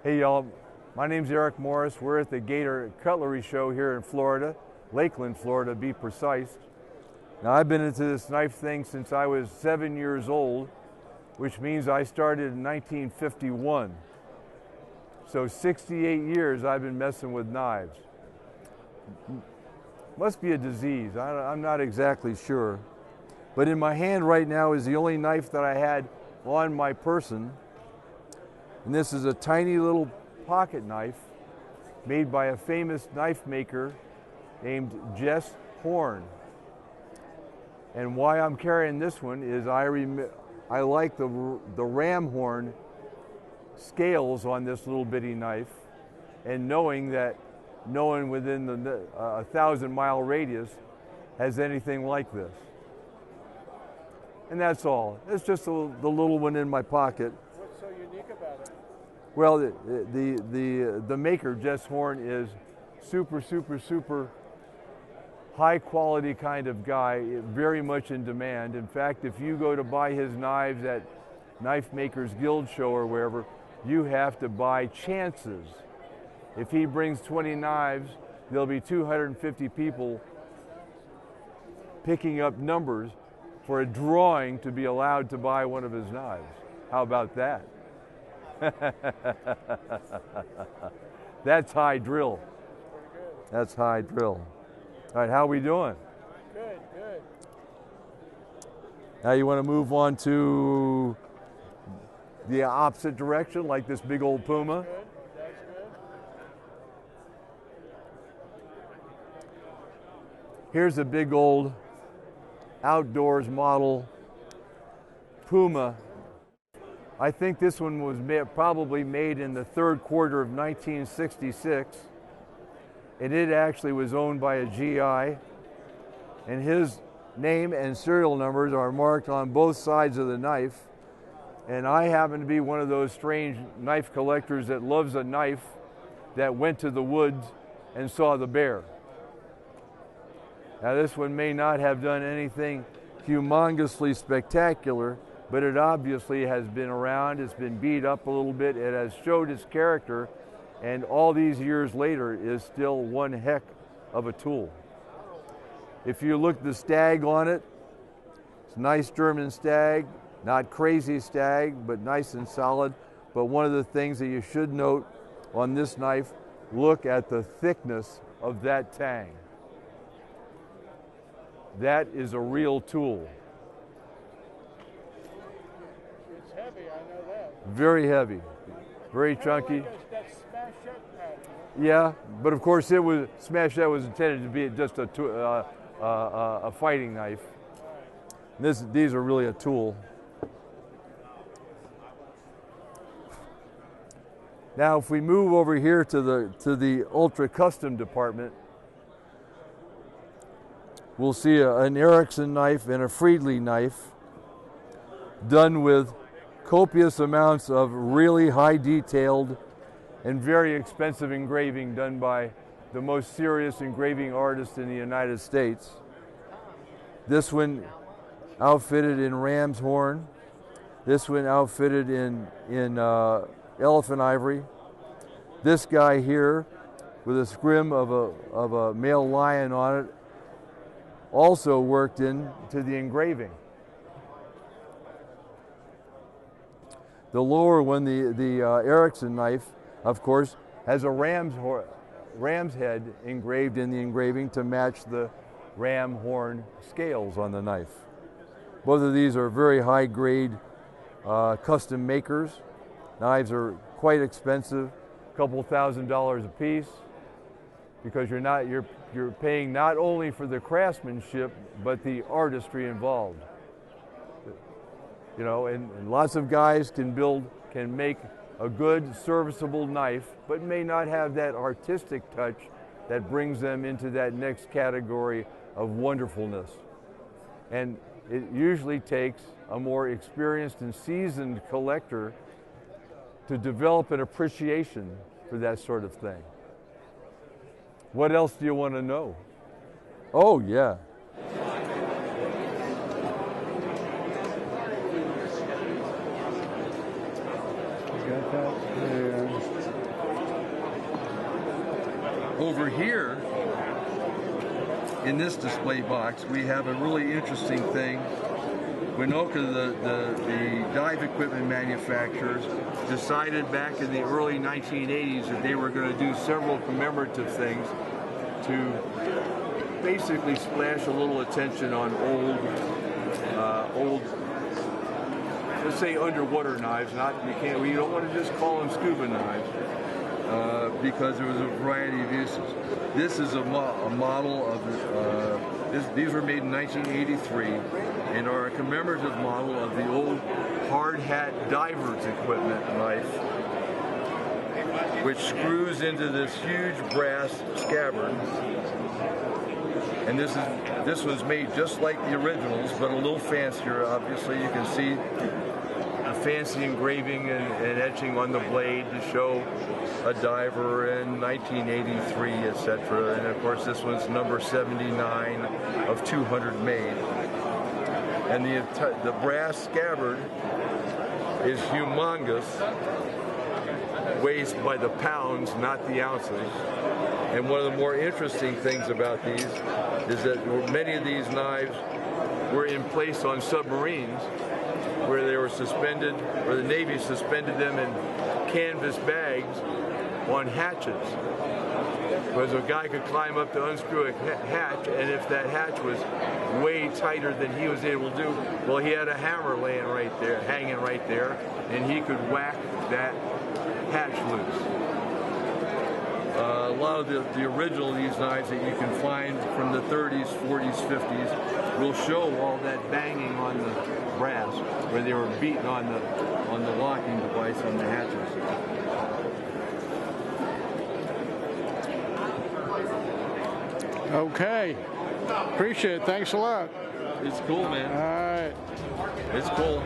Hey y'all, my name's Eris Mossis. We're at the Gator Cutlery Show here in Florida, Lakeland, Florida to be precise. Now I've been into this knife thing since I was 7 years old, which means I started in 1951. So 68 years I've been messing with knives. Must be a disease, I'm not exactly sure. But in my hand right now is the only knife that I had on my person. And this is a tiny little pocket knife made by a famous knife maker named Jess Horne. And why I'm carrying this one is I like the ram horn scales on this little bitty knife, and knowing that no one within the 1,000-mile radius has anything like this. And that's all. It's just the little one in my pocket. What's so unique about it? Well, the maker, Jess Horne, is super high quality kind of guy, very much in demand. In fact, if you go to buy his knives at Knife Makers Guild show or wherever, you have to buy chances. If he brings 20 knives, there'll be 250 people picking up numbers for a drawing to be allowed to buy one of his knives. How about that? That's high drill. That's high drill. All right, how we doing? Good, good. Now you want to move on to the opposite direction, like this big old Puma. Good, that's good. Here's a big old outdoors model Puma. I think this one was probably made in the third quarter of 1966, and it actually was owned by a GI, and his name and serial numbers are marked on both sides of the knife. And I happen to be one of those strange knife collectors that loves a knife that went to the woods and saw the bear. Now this one may not have done anything humongously spectacular, but it obviously has been around, it's been beat up a little bit, it has showed its character, and all these years later is still one heck of a tool. If you look at the stag on it, it's a nice German stag, not crazy stag, but nice and solid. But one of the things that you should note on this knife, look at the thickness of that tang. That is a real tool. It's heavy, I know that. Very heavy, very chunky. That smash shut pattern. Yeah, but of course it was smash that was intended to be just a fighting knife. These are really a tool. Now, if we move over here to the ultra custom department, we'll see an Erickson knife and a Friedli knife done with copious amounts of really high detailed and very expensive engraving done by the most serious engraving artist in the United States. This one outfitted in ram's horn. This one outfitted in elephant ivory. This guy here with a scrim of a male lion on it also worked into the engraving. The lower one, the Erickson knife, of course, has a ram's head engraved in the engraving to match the ram horn scales on the knife. Both of these are very high grade custom makers. Knives are quite expensive, a couple $1,000s a piece, because you're paying not only for the craftsmanship but the artistry involved. You know, and lots of guys can make a good serviceable knife, but may not have that artistic touch that brings them into that next category of wonderfulness. And it usually takes a more experienced and seasoned collector to develop an appreciation for that sort of thing. What else do you want to know? Oh, yeah. Got that there. over here, in this display box, we have a really interesting thing. Winoka, the dive equipment manufacturers, decided back in the early 1980s that they were going to do several commemorative things to basically splash a little attention on old, let's say underwater knives. We don't want to just call them scuba knives. Because there was a variety of uses. This is a model of, these were made in 1983 and are a commemorative model of the old hard hat diver's equipment knife, which screws into this huge brass scabbard. And this was made just like the originals, but a little fancier. Obviously, you can see a fancy engraving and etching on the blade to show a diver in 1983, etc. And of course, this one's number 79 of 200 made. And the brass scabbard is humongous, weighs by the pounds, not the ounces. And one of the more interesting things about these is that many of these knives were in place on submarines where they were suspended, or the Navy suspended them in canvas bags on hatches. Because a guy could climb up to unscrew a hatch, and if that hatch was way tighter than he was able to do, well, he had a hammer laying right there, hanging right there, and he could whack that hatch loose. A lot of the original of these knives that you can find from the 30s, 40s, 50s will show all that banging on the brass where they were beating on the locking device on the hatches. Okay. Appreciate it. Thanks a lot. It's cool, man. All right. It's cool.